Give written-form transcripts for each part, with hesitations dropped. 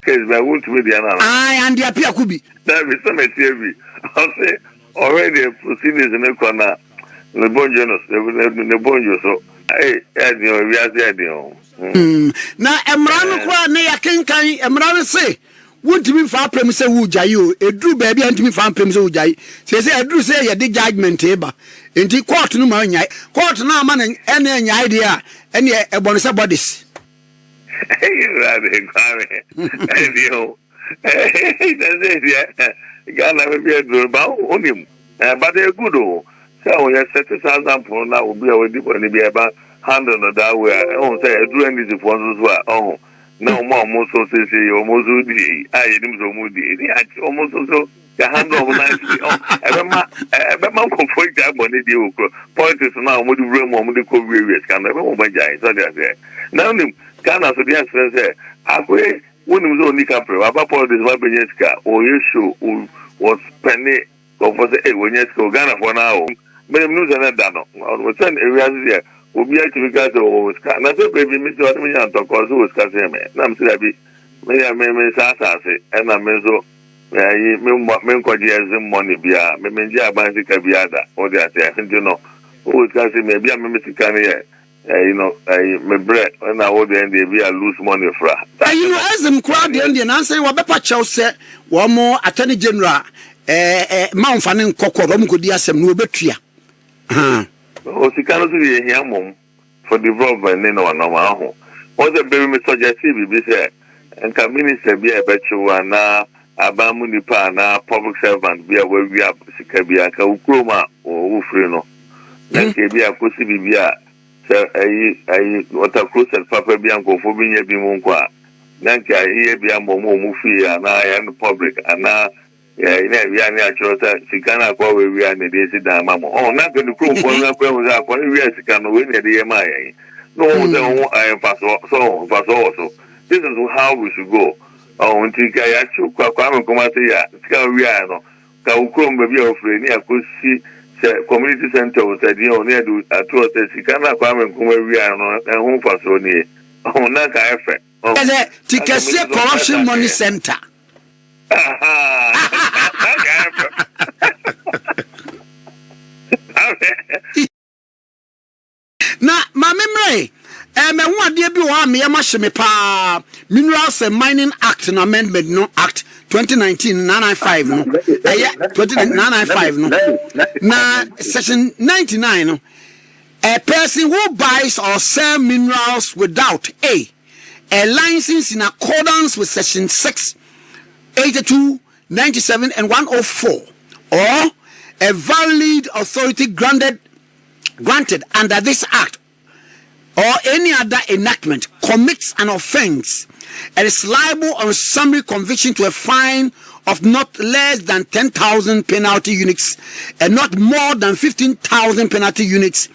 case by Wontumi the Annan. Aye, and the appear could be. That is some TV. I'll say already proceedings in the corner. The bonjonos, the bonjo. So, hey, we are there. Now, Emran, Naya Emran say, Wontumi for premise Wujayo, a drew baby and to me found premise Wujai. Say, I drew say a dig judgment table. In the court no man, court no man, any idea, any a bonus bodies. Hey, Ghana be a good on him, but they're good. So we have set a thousand for now. Will be our deep and be about 100 that way. I won't say a doing this for us. Oh, no more, most so say, almost woody. I am so moody. Almost so. The hand of nice. Comfort that money deal. Point is now, what do room on the COVID can never my giant. So they're now, Ghana, so the answer said, halfway. When we only couple, about this Wabenyeska or Yeshu was penny or for the Wenyesko Ghana for now. But I'm losing that dano. Or send areas there will be actually got to scan. That's a baby, Mr. Admian talk or so was Cassame. Nam Silabi, may I may Sasasi, and I may so. Men Kojias money beer, Memenja Bansica Biada, or the I think you know who is Cassie, maybe I'm a Mexicania. You know, my bread when I would end be a lose money for. You know, as them crowd the Indian answer, Wabapa Chelsea, one more Attorney General, Mount Fanning Cocorum could be some new betria. Oh, she cannot be a young for development in our normal. What's a baby suggestive be said, and can minister be a better and now Abamunipa, now public servant be a way we are Sikabia, Ukroma or Ufreno. Then be a pussy be a. What a close and Papa Bianco for being a bimunqua. Nanka, here be a momo mufi, and I am the public, and now, we are natural. She cannot go where we are in the daisy damamo. Oh, not going to prove one of them was up 1 year. She can win at the MIA. No, I am fast also. This is how we should go. Oh, until Kayachu, Kwaku Annan, Scariano, Kaukum, baby of Renia could see. Community center was a deal near to a tour that she cannot come and come we are and home for so near. Oh, not a effect. Tikase corruption money center. Now, my memory. Me one day be one me mashime pa Minerals and Mining Act and Amendment no Act 2019 995 no 2095 no na section 99 no a person who buys or sells minerals without a license in accordance with section 6 82 97 and 104 or a valid authority granted under this act or any other enactment commits an offense and is liable on summary conviction to a fine of not less than 10,000 penalty units and not more than 15,000 penalty units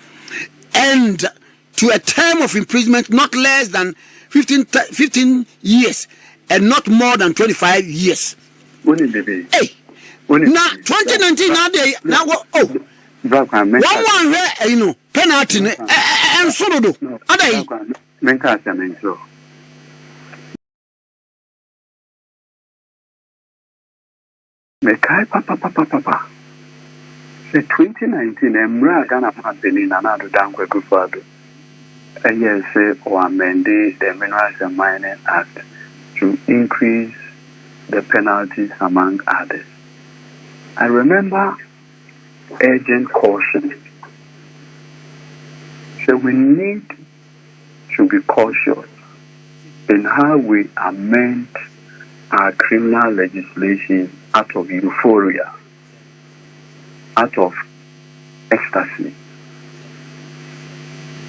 and to a term of imprisonment not less than 15 years and not more than 25 years. Hey, now 2019 now oh. One you know penalty and so do adai menka asemento mekai papa say 2019 emra Ghana Campaign na Nado Dankwa Akufo Addo say or amend the Minerals and Mining Act to increase the penalties among others. I remember urgent caution. So we need to be cautious in how we amend our criminal legislation out of euphoria, out of ecstasy,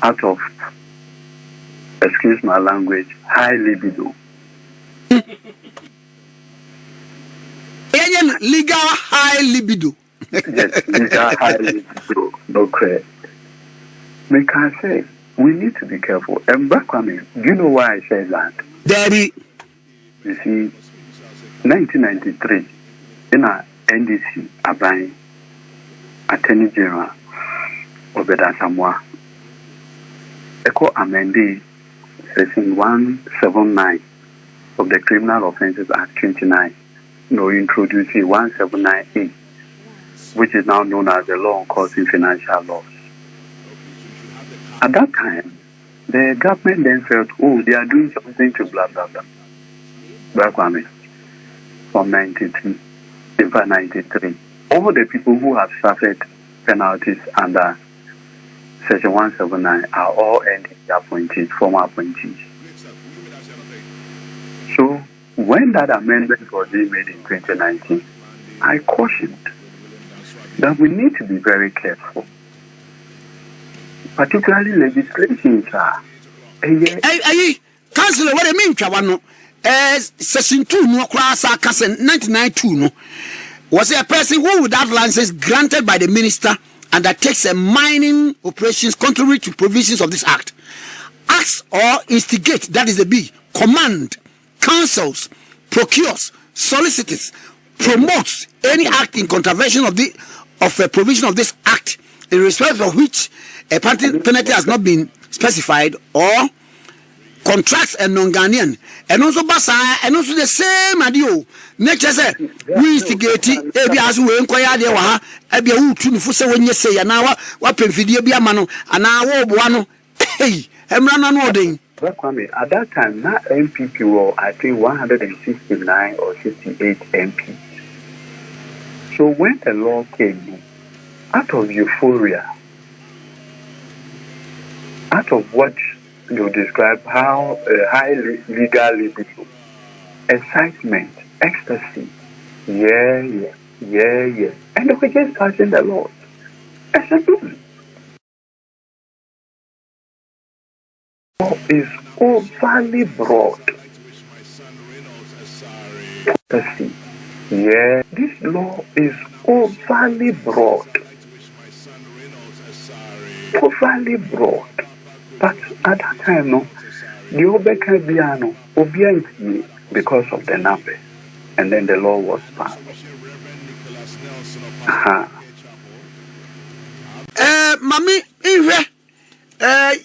out of, excuse my language, high libido. Legal high libido. Yes, legal high libido. No credit. Make I say, we need to be careful. And Bakwame, do you know why I say that? Daddy. You see, 1993, in our NDC, Abai, Attorney General, Obeda Samoa, Echo Amende, Section 179, of the Criminal Offences Act 29, introducing 179A, which is now known as the Law on Causing Financial Loss. At that time, the government then felt, they are doing something to blah, blah, blah. From 93, in fact 93, all the people who have suffered penalties under Section 179 are all NPP appointees, former appointees. So when that amendment was being made in 2019, I cautioned that we need to be very careful, particularly legislations are. Councillor, what I mean, Chawano, Section 2 no class 1992 no was a person who would have license granted by the minister undertakes a mining operations contrary to provisions of this act. Acts or instigate, that is the B, command, counsels, procures, solicits, promotes any act in contravention of a provision of this act in respect of which a penalty has not been specified, or contracts a non-Ghanaian, and also Basa, and also the same adio. Nature said, we instigate it, as we inquire there, Abia Utu Fusa when you say, and now what Penfidia Biamano, and now Wano, hey, Emran Ording. At that time, not NPP were, I think, 169 or 68 MP. So when the law came, out of euphoria, out of what you describe how high legal libido, excitement, ecstasy, yeah, and we just passing the law. As a good law is overly broad. Ecstasy, yeah, this law is overly broad. Overly broad. But at that time, no, the Obeka Biano, obediently because of the NAPO, and then the law was passed. Mami,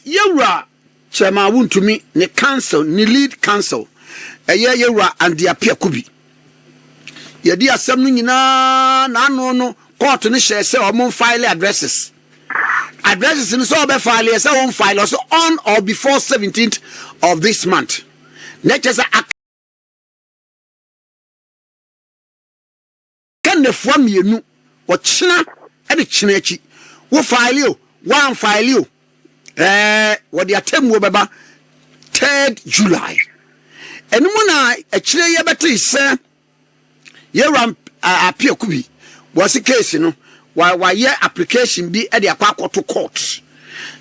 Yura, Chema Wontumi, ne council, ne lead council, Yura and the Apia Kubi. Yadia something na no, court and share say or file addresses. Addresses in so be file yes on file also on or before 17th of this month. Next can the form you what china and the chinechi wo file you one file you what the attempt will be 3rd July. And mona a chile yabati say yeram appear kubi was the case why your application be at the Akwa to court.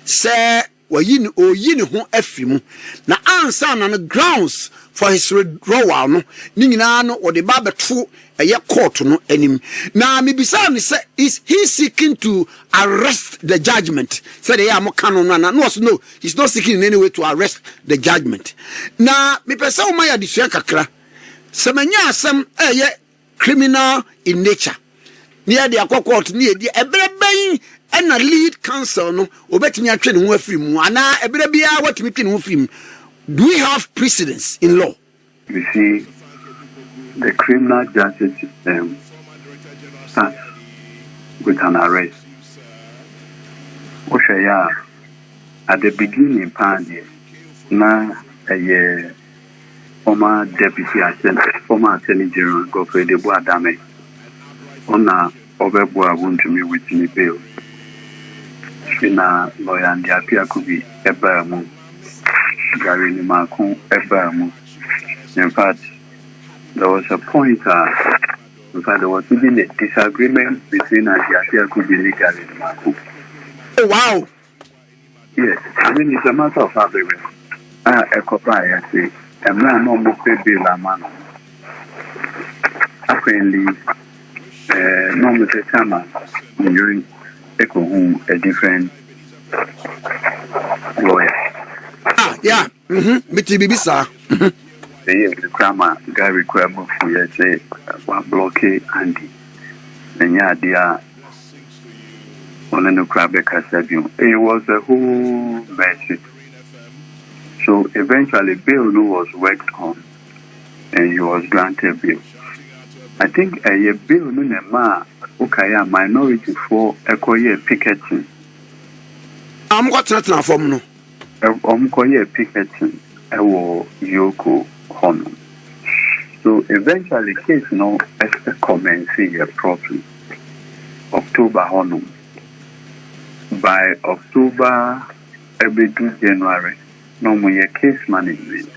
Say, why you ho afimu. Na answer on the grounds for his withdrawal, no, Ninano or the Baba true a year court no enim. Now, maybe some say is he seeking to arrest the judgment? Say they are more canon. No, he's not seeking in any way to arrest the judgment. Now, me person my addition kakra. Semenya some criminal in nature. Near the Akwa court near the Ebrebe and a lead counsel no obetimi atwe ne ho afrim ana Ebrebe a watimi twe ne ho afrim. Do we have precedence in law? You see, the criminal justice system starts with an arrest. Oshaya at the beginning Pandi na a former deputy attorney general Akufo Addo ona Obebua Wontumi with me bail. Shina lawyer and the appear could be Ebamu, Gary Nimaku, Ebamu. In fact, there was a point, in fact, there was even a disagreement between the appear could be legally Nimaku. Oh, wow. Yes, I mean, it's a matter of fabric. A copy, I say, a man no more pay bill a man. Apparently, no, Mr. Chama, during a different lawyer. Yeah. Bitibisa. The grammar guy required for you say one blockade Andy. And yeah, dear on the Kwabena Agyarko. It was a whole message. So eventually, bill was worked on, and he was granted bail. I think a bill no ma okay minority for a picketing. I'm got nothing from no. Picketing Yoko Honor. So eventually case no commencing a problem. October Honor. By October every January, no more case management.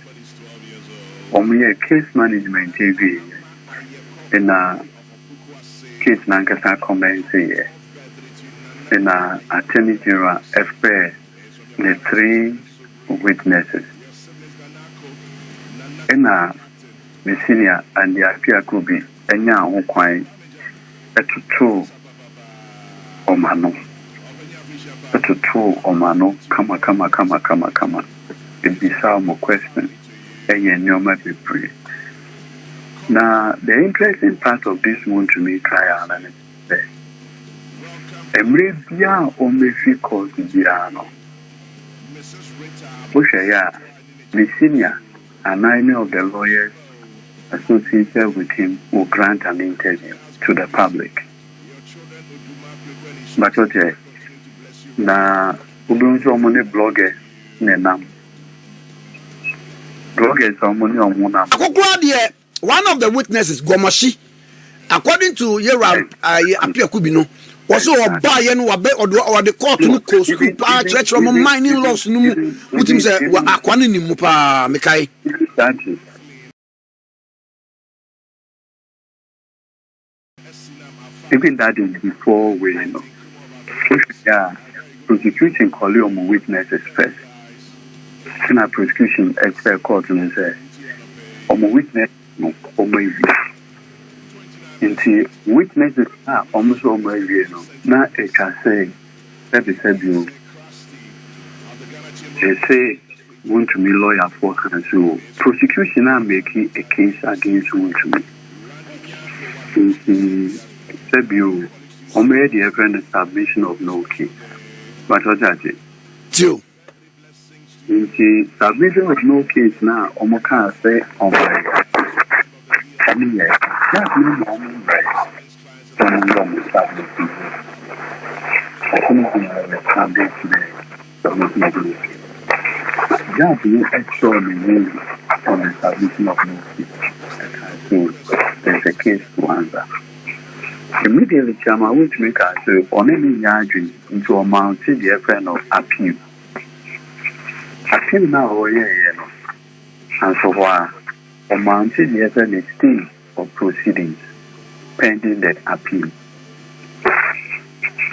Case management TV in a case nankasa commencing in a attorney general FP the 3 witnesses. In a the senior and the appear could be enya ho kwan etutu omano kama it be some question enya nyoma be pray. Now the interesting part of this Wontumi trial and say emre bia o mefi cause bia no Bushaya, the senior and any of the lawyers associated with him will grant an interview to the public. But okay, na ubunzo money blogger nenam. Bloggers are money on one. One of the witnesses, Gomashi, according to Yera Apia Kubino, was so buy-in or the court to coast church from mining laws. Put him say, well, Aquanin Mupa Mekai. Even that is before we know. Yeah, prosecution call witnesses first. Then a prosecution expert court and say, witness no, Inti witnesses are almost no. Now it can say, let me say you. They say, Wontumi lawyer for counsel. Prosecution are making a case against Wontumi. You already have a submission of no case. But what that is? Two. In the submission of no case now, Omoka say, oh my God. That means I'm right. That is extraordinary on the submission of no case. So there's a case to answer. Immediately, Chama Wontumi say on any yarding into a mountain the friend of appeal. Appeal now, and so far, a mountain the friend stage of proceedings pending that appeal.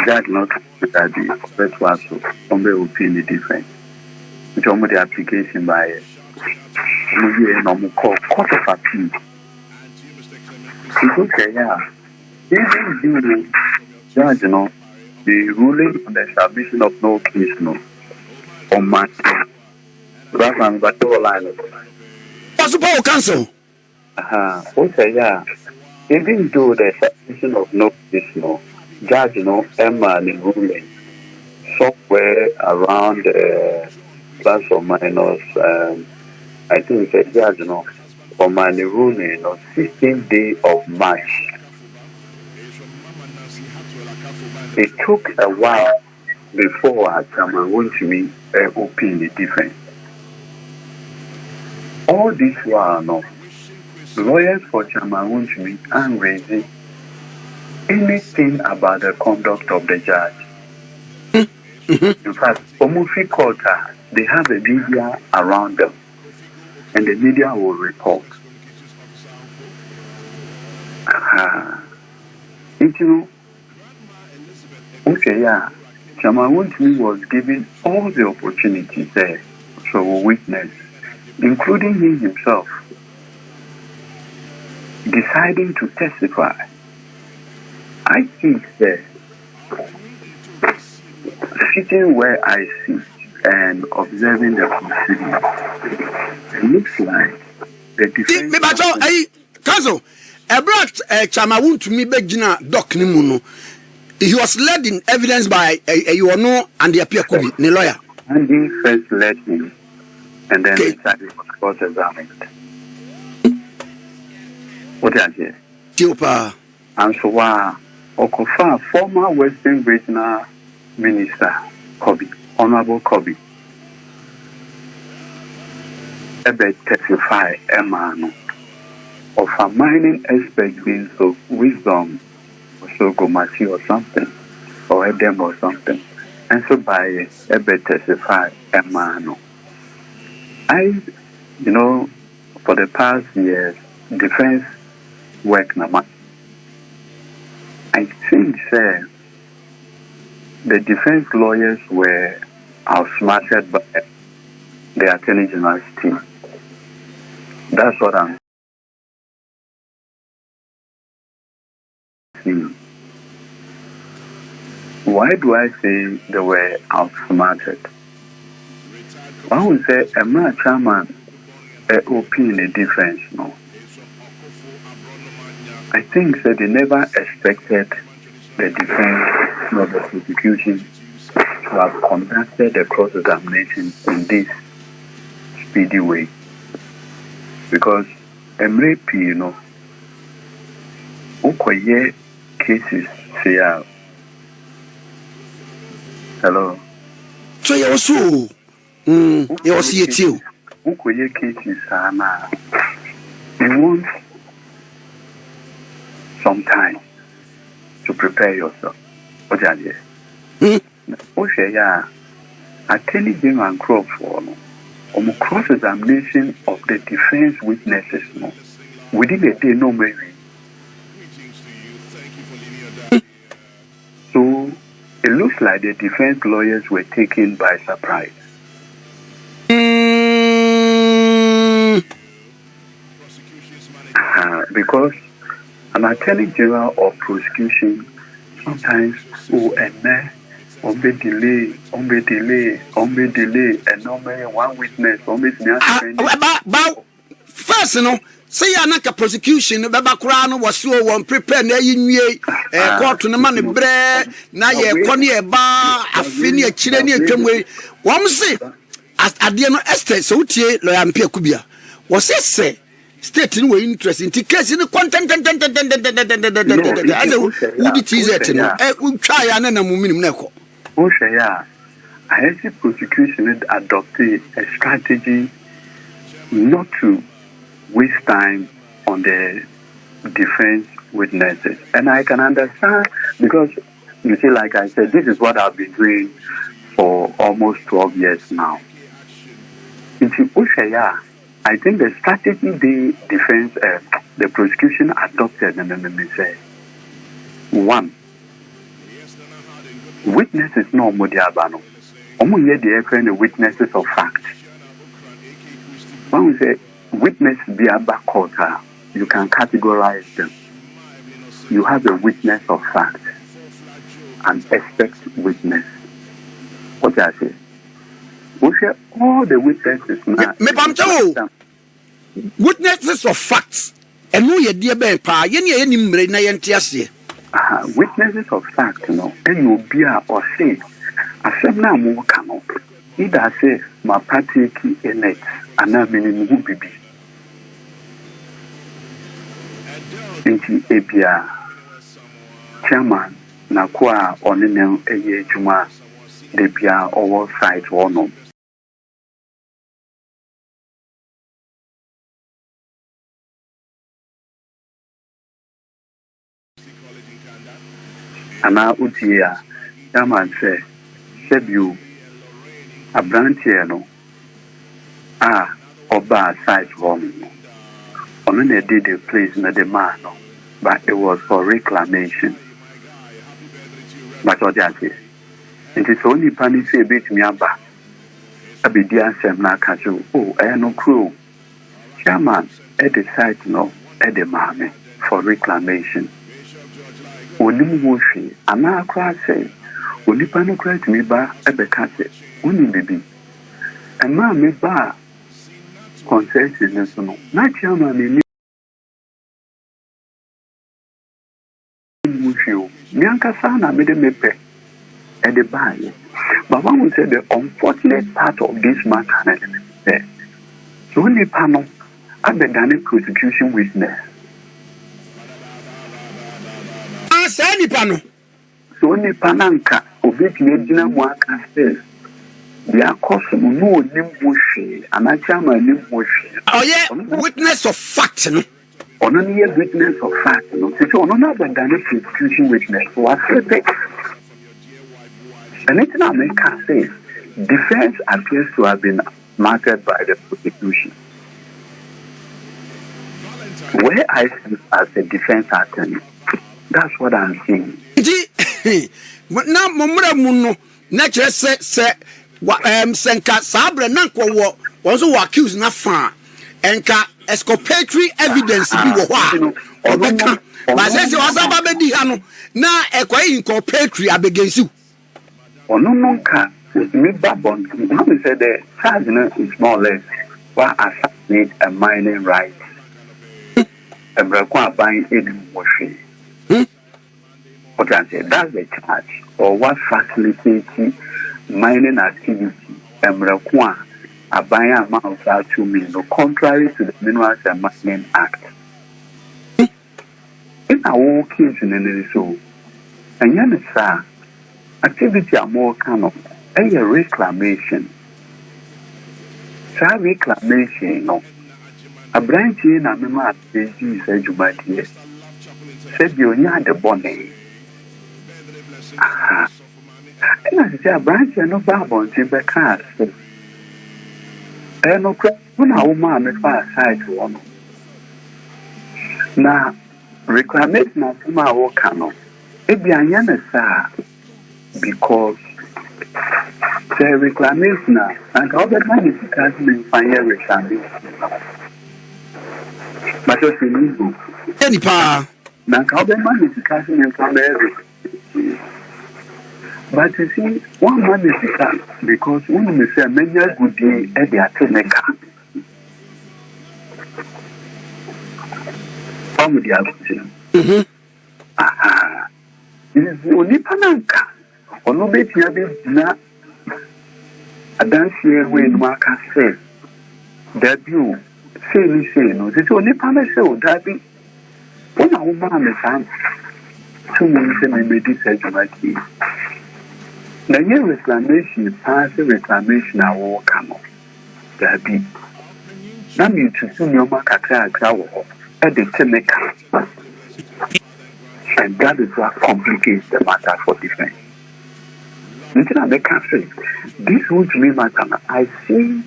That not that the first was so opinion different. Which almost the application by a normal court of appeal. It's okay, yeah. Even judge, the ruling on the establishment of no case, on my but all line. Possible counsel. Okay, yeah. Even though the establishment of no case, judge, Emma, the ruling somewhere around plus or minus, I think it's a judge, on my ruling on 16th day of March. It took a while before Chama Wontumi opened the defense. All this while, lawyers for Chama Wontumi aren't raising anything about the conduct of the judge. In fact, Omufi Kota, they have the media around them, and the media will report. Okay, yeah. Chama Wontumi was given all the opportunities there for witness, including him himself, deciding to testify. I think that sitting where I sit and observing the proceedings, it looks like the defense. Counsel, I brought Chama Wontumi Begina Doc Nimuno. He was led in evidence by you know and the appear could be the lawyer. And he first led him, and then he was cross-examined. otchere Tiopa. And so Okofa, former Western Regional Minister Kobe, Honorable Kobe, ebe testify emano of a mining expert being so wisdom or so gomasi or something or edem or something, and so by ebe testify emano. For the past years, defense work na. I think, sir, the defense lawyers were outsmarted by the Attorney General's team. That's what I'm seeing. Why do I say they were outsmarted? One would say a man chairman opinion a difference, no. I think that they never expected the defense or the prosecution to have conducted the cross-examination in this speedy way. Because MRP, Okoye cases say hello. So you also you also see it too. Okoye cases are now. You want some time to prepare yourself. Otchere. Osheya, Attorney General Akufo Addo, cross-examination of the defense witnesses, no, within a day, no maybe. So it looks like the defense lawyers were taken by surprise. Because an attorney general or prosecution sometimes delay, and normally one witness, first, say anaka prosecution, Babacrano was so one prepare na yinwe court no man bre na ye kone ba afini akire ne atwamwe wom se ade no estate so tie lawyer Mpia Kubia was say state no interest in case no content as would tease no twa ya na muminim na ko Osheya, I see prosecution adopted a strategy not to waste time on the defense witnesses. And I can understand because, you see, like I said, this is what I've been doing for almost 12 years now. In Osheya, I think the strategy the prosecution adopted, say, one, witnesses no modiabano. Omo ye the witnesses of fact. When we say witness be a court, you can categorize them. You have a witness of fact, an expert witness. What I say? We share all the witnesses now. Witnesses of facts. And no ye dear ben pa ye nimre na yentiase. Witnesses of fact, and you be or say, I said now more cannot. Either say my party key in it, and now meaning who be. Into Abia chairman, Nakwa on a year Juma, the Bia over site one. Ana utia chairman say Sebu a branch no oba site one. On a did the place na the man, but it was for reclamation. But what that is, it is only panic say bit me aba. Abidia sem na kajo. Oh, I no crew. Chairman at the site at the mame for reclamation. Onim woshi ana akra say onipa no kra timi ba ebeka say oni bibi ema me ba concession no na chairman ni woshi nyanka sana me de mepe e de buy but one will say the unfortunate part of this matter so onipa no abedane prosecution witness say nipa no. So nipa nanka obetumi gyina mu aka say dia koso no onim hwe anachama nim hwe. Oh yeah, witness of fact no. Ono ni witness of fact no. So ono na bandane prosecution witness. So what and it's not make us say defense appears to have been marked by the prosecution. Where I see as a defense attorney, that's what I'm saying. Now, Momra Muno, nature say, Senka Sabre Nanko was accused na far, and exculpatory evidence be what. But says you was about Bediano, now a quite inculpatory against you. Or no, me babon. How we said the charge is more or less what assassinate a mining right. A breakwa buying in washing. What I say, that's the charge, or what facilitates mining activity and breakwa a buying amount of 2 million, contrary to the Minerals and Mining Act. In our case in any so, and yet, sir, activity are more kind of a reclamation. Sir, reclamation, no. A branch in a member of the said you might hear. Said you had the bonnet. Aha. And I say a branch and no babble to the cast. And no crap, when our woman is far side to one. Now, reclamation of my work canoe. It be a young sir because the reclamation and all the money is casting fire reclamation. But what's illegal? Any pa. Now, how the money is casting in from everything. But you see, one man is because when we say many good day at the Ateneca. From the Ateneca. Aha. It is only Pananka. Or no better than a dance here when Marcus says, debut, say me say no, it's only Panasol, that be when a woman is 2 minutes and maybe said you might be. Now, your reclamation, passive reclamation, I will come up. That be. Now, you to soon your market at the Teneca. And that is what complicates the matter for defense. Until I can say, this Wontumi matter, I see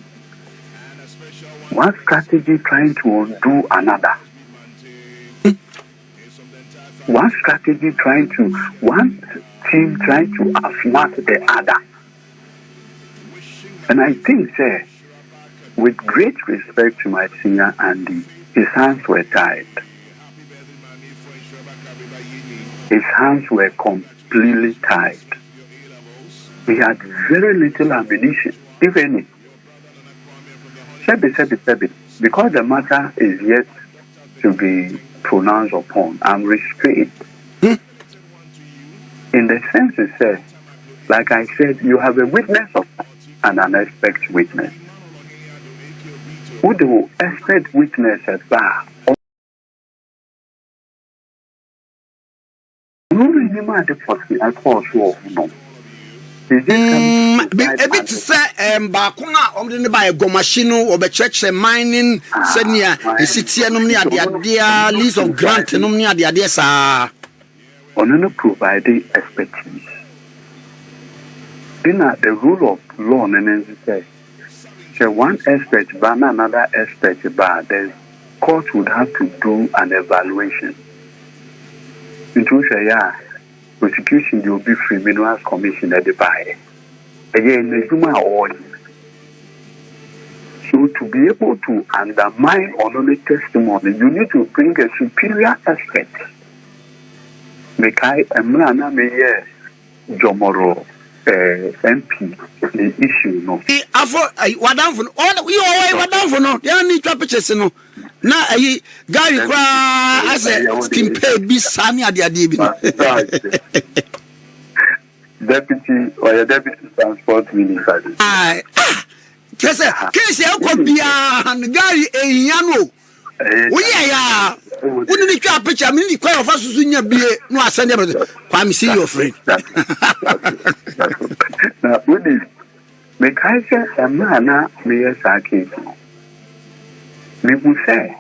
one strategy trying to undo another. One strategy trying to, one team trying to outsmart the other. And I think, sir, with great respect to my senior Andy, his hands were tied. His hands were completely tied. He had very little ammunition, if any. Because the matter is yet to be pronounced upon, I'm restrained. In the sense it says, like I said, you have a witness of an unexpected witness. Who do expect witness at bar? A bit say Bakuna on the by a gomashino or church mining senia a city near the idea lease of grant and near the idea sa on providing expertise. In the rule of law and say one expert ban another expert bar, the court would have to do an evaluation. Into prosecution will be free minerals commission at the buy. Again, the human all. So to be able to undermine another testimony, you need to bring a superior expert. Mekai Emrana Meye Jomoro MP the issue no. Wadam for all we always wadam for no. They need to purchase no. Na guy cry as a skin pay be Sammy at the Adibi. Deputy or your deputy transport minister. Aye. Case you could be and guy a yano. Oh yeah. Wouldn't you a picture? I mean, you quite of us in your beer. No, I send you. Come see your friend. Now, what is the Kaiser and Mana, me as I came? Me will say,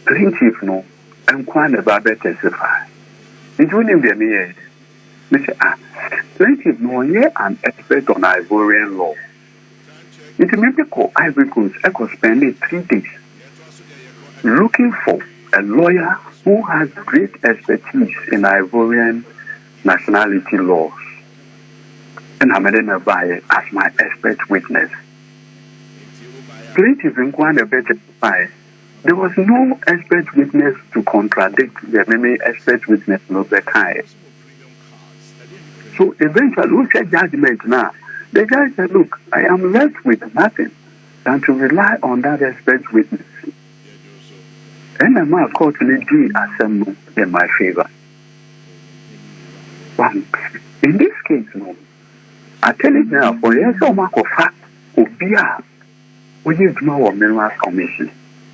plaintiff no, and quite about testify. It wouldn't be me. Mr. Plaintiff no, yet an expert on Ivorian law. It may be called Ivory Coast. I could spend 3 days looking for a lawyer who has great expertise in Ivorian nationality laws. And I'm going to buy it as my expert witness. Plaintiff inquired a better testify. There was no expert witness to contradict the many expert witness of the kind. So eventually, look at judgment now. The guy said, look, I am left with nothing than to rely on that expert witness. And I'm a court lady assemble in my favor. But in this case, no, I tell you now, for yes, or mark of fact, Obia, we need to know our minerals commission.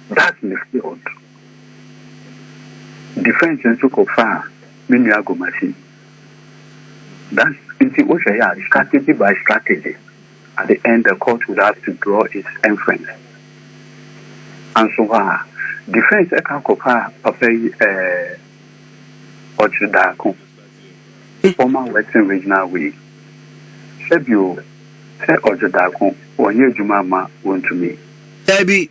That's in the field. Defense and so far, Miniago machine. That's it's strategy by strategy. At the end, the court would have to draw its inference. And so, defense Ekakopa Pape otchere darko, former Western Regional Way. Sebio, say otchere darko, or ye Jumama Wontumi. Debbie.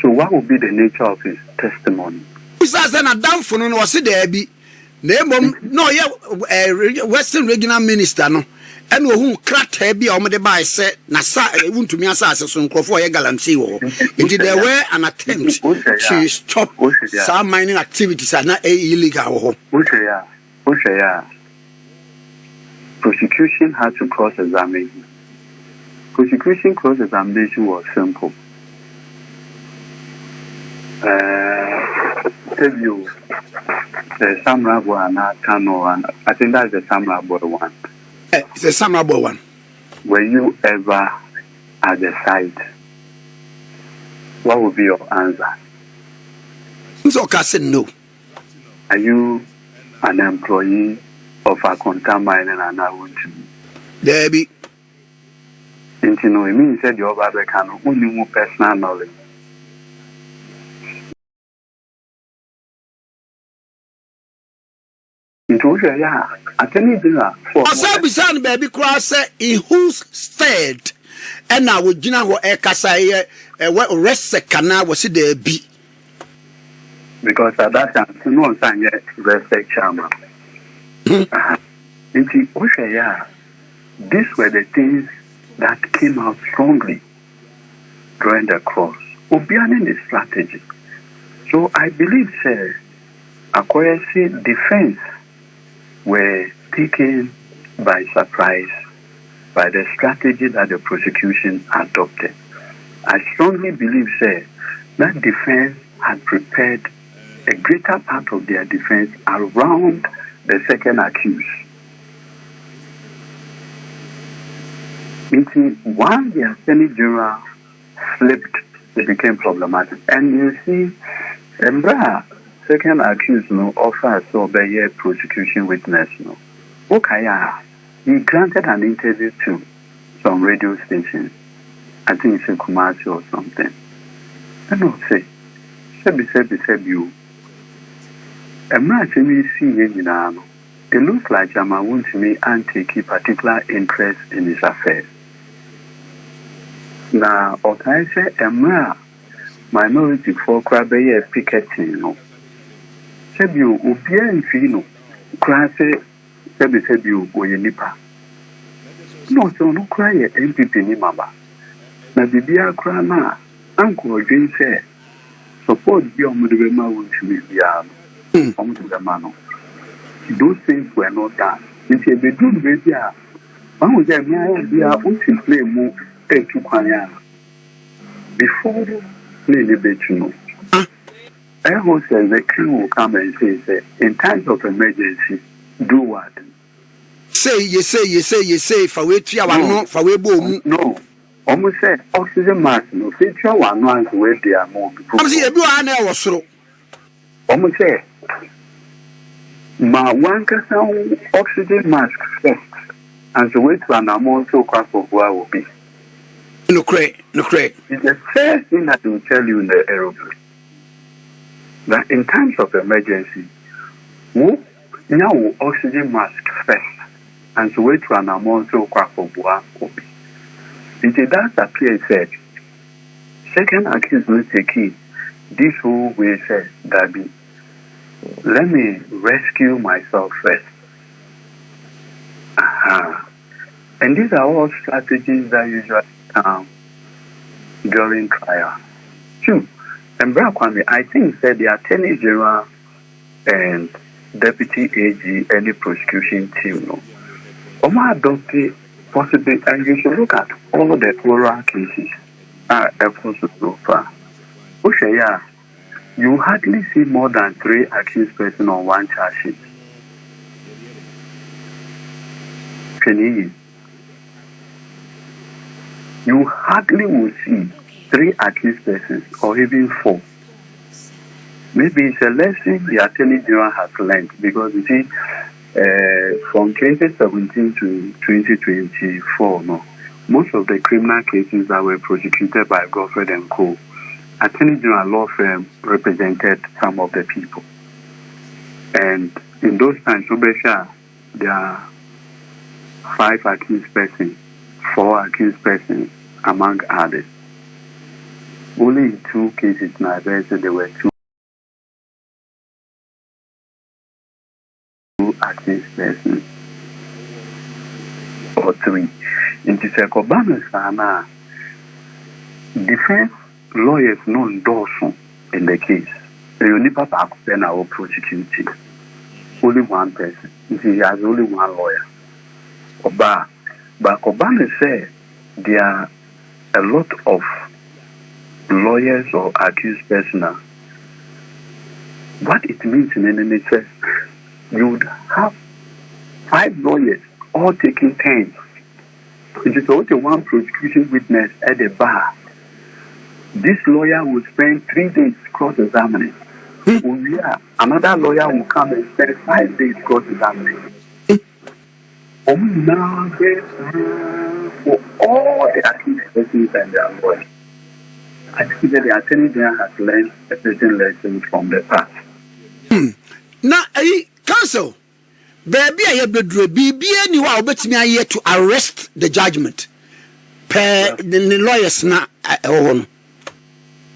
So, what would be the nature of his testimony? Who's as an Adam for no was it, Debbie? No, yeah, Western Regional Minister, no, and who cracked heavy on the by said, Nasa, Wontumi Assassin, for a galamsey war. Indeed, there were an attempt to stop some mining activities are not illegal. Prosecution had to cross-examine. Prosecution cross-examination was simple. Tell you. The Samurai boy and I think that's the Samurai boy one. It's a Samurai boy one. Were you ever at the site? What would be your answer? So I said no. Are you an employee of a contact mining and I want to? Debbie. And you know, it means that your other can only more personal knowledge. Asabisan baby cross in whose stead and I would dinner what Ekasa rest canal was it there be because at that time no sign yet respect chairman. These were the things that came out strongly during the cross. Obianen is strategy. So I believe sir Akoyesi defense were taken by surprise by the strategy that the prosecution adopted. I strongly believe, sir, that defense had prepared a greater part of their defense around the second accused. While the Attorney General slipped, it became problematic. And you see, second accused no offer so be a prosecution witness no. Okay, he granted an interview to some radio stations. I think it's in Kumasi or something. And I'll say, you. I'm not saying it looks like Wontumi and take a particular interest in his affairs. Now, I say, minority for Kwabena picketing no. Sebio ubia infino krase sebio oyenipa no so no cry NPP ni mama na bibia kra na anko odwen say support bi omudebe ma Wontumi bia no omudebe ma no those things were not done if you be do baby a wan je me aya bia o ti play mu etu kwanya before play the bet no I hope that the king will come and say, in times of emergency, do what? You say, for wait, you are not for we boom. No, almost said oxygen mask, no, feature one once where they are more. I'm saying, you are now so. Almost say, ma one can oxygen mask first, and so wait to an amount so Kwaku will be. No cray. It's the first thing that will tell you in the aeroplane. That in times of emergency, now oxygen mask first, and so wait to an amount so Kwaku will be. It does appear said, second accused will take it. This whole way says, Gabby, let me rescue myself first. And these are all strategies that usually come during trial. Two, and Kwame, I think said the Attorney General and Deputy AG, any prosecution team, no. Oma adopted possibly, and you should look at all the oral cases so far. You hardly see more than 3 accused persons on one charge sheet. You hardly will see 3 accused persons or even 4. Maybe it's a lesson the Attorney General has learned because you see, from 2017 to 2024, no, most of the criminal cases that were prosecuted by Godfred and Co. Attorney General law firm represented some of the people. And in those times, there are 5 accused persons, 4 accused persons, among others. Only in 2 cases now, there were 2 accused persons, or 3. In the Kwabena defense lawyers no endorse in the case. The only papa will prosecute it. Only one person. He has only one lawyer. But Kwabena said there are a lot of lawyers or accused persons. What it means in NNHS, you would have 5 lawyers all taking turns. It is only one prosecution witness at the bar. This lawyer will spend 3 days cross-examining. Another lawyer will come and spend 5 days cross-examining. Now, for all the accused persons and their lawyers, I think that the Attorney General has learned a certain lesson from the past. Now, counsel, baby, I have you are yet to arrest the judgment. The lawyers now.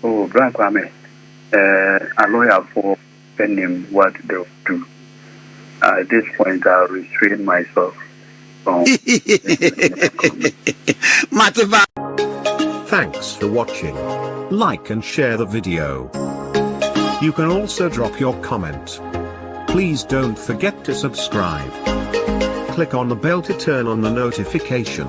Oh, Kwame, a lawyer for pending what they will do. At this point, I'll restrain myself from. Thanks for watching. Like and share the video. You can also drop your comment. Please don't forget to subscribe. Click on the bell to turn on the notification.